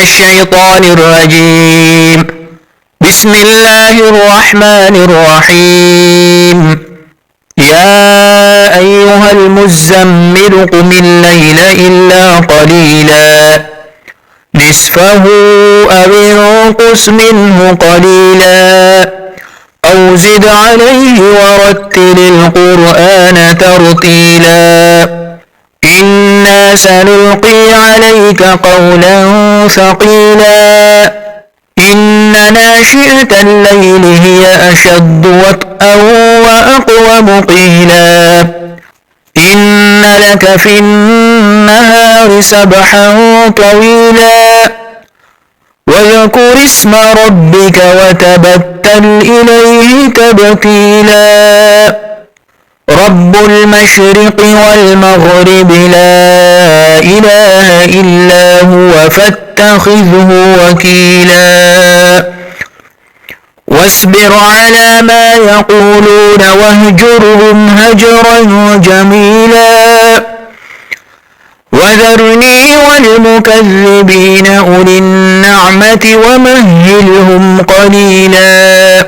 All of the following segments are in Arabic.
الشيطان الرجيم. بسم الله الرحمن الرحيم. يا أيها المزمل قم الليل إلا قليلا نصفه أو انقص منه قليلا أو زد عليه ورتل القرآن ترتيلا إنا سنلقي عليك قولا ثقيلا إن ناشئة الليل هي أشد وطئا وأقوم قيلا إن لك في النهار سبحا طويلا واذكر اسم ربك وتبتل إليه تبتيلا رب المشرق والمغرب لا إله إلا هو فاتخذه وكيلا واصبر على ما يقولون واهجرهم هجرا جميلا وذرني والمكذبين أولي النعمة ومهلهم قليلا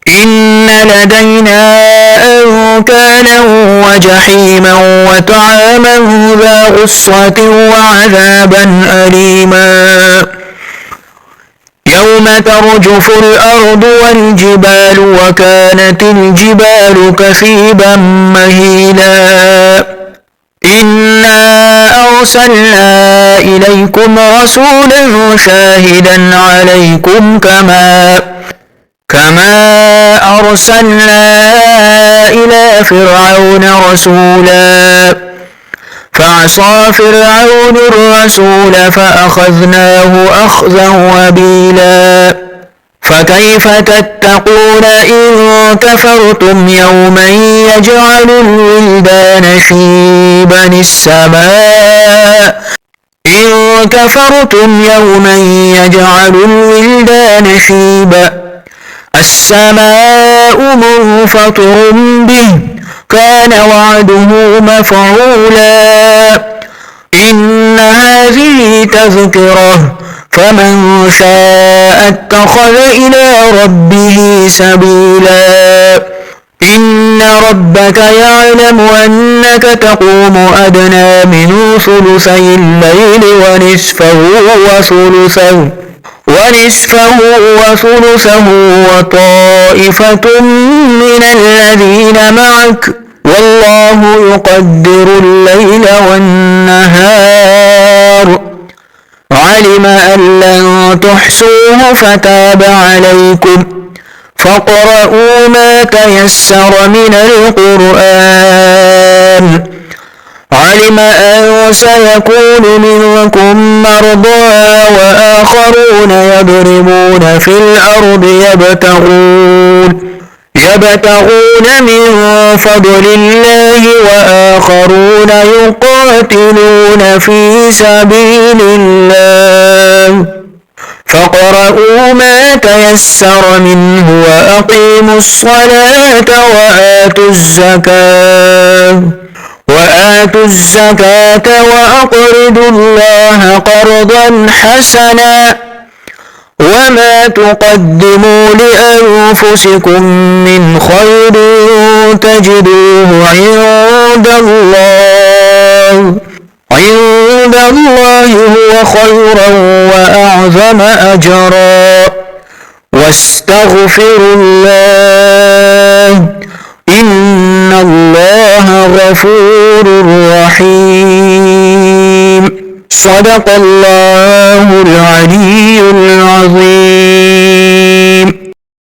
إن لدينا أنكالا وجحيما وطعاما ذا غصة وعذابا أليما يوم ترجف الأرض والجبال وكانت الجبال كثيبا مهيلا إنا أرسلنا إليكم رسولا شاهدا عليكم كما أرسلنا إلى فرعون رسولا فعصى فرعون الرسول فأخذناه أخذا وبيلا فكيف تتقون إن كفرتم يوما يجعل الولدان شيبا السماء منفطر به كان وعده مفعولا إن هذه تذكرة فمن شاء اتخذ إلى ربه سبيلا إن ربك يعلم أنك تقوم أدنى من ثلثي الليل ونصفه وثلثه وطائفة من الذين معك والله يقدر الليل والنهار علم أن لن تحصوه فتاب عليكم فاقرؤوا ما تيسر من القرآن علم أن سيكون منكم مرضى وآخرون يضربون في الأرض يبتغون من فضل الله وآخرون يقاتلون في سبيل الله فاقرؤوا ما تيسر منه وأقيموا الصلاة وآتوا الزكاة وأقرضوا الله قرضا حسنا وما تقدموا لأنفسكم من خير تجدوه عند الله هو خيرا وأعظم أجرا واستغفروا الله إن الله غفور رحيم صدق الله العلي العظيم.